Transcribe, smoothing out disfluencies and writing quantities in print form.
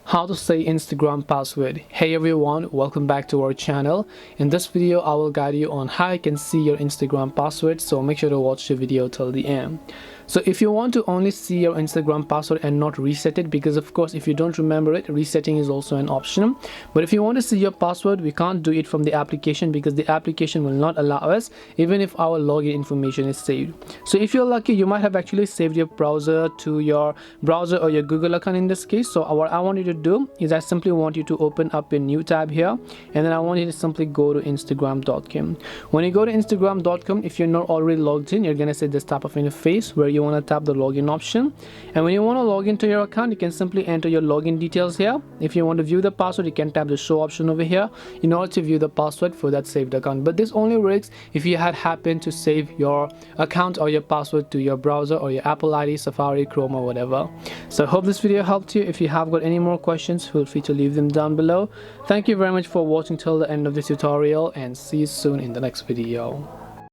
How to say Instagram password. Hey everyone, welcome back to our channel. In this video I will guide you on how you can see your Instagram password, so make sure to watch the video till the end. So if you want to only see your Instagram password and not reset it, because of course if you don't remember it, resetting is also an option. But if you want to see your password, we can't do it from the application because the application will not allow us even if our login information is saved. So if you're lucky, you might have actually saved your browser to your browser or your Google account in this case. So what I want you to do is I simply want you to open up a new tab here, and then I want you to simply go to instagram.com. When you go to instagram.com, if you're not already logged in, you're gonna see this type of interface where you want to tap the login option. And when you want to log into your account, you can simply enter your login details here. If you want to view the password, you can tap the show option over here in order to view the password for that saved account. But this only works if you had happened to save your account or your password to your browser or your Apple ID, Safari, Chrome or whatever. So I hope this video helped you. If you have got any more questions, feel free to leave them down below. Thank you very much for watching till the end of this tutorial, and see you soon in the next video.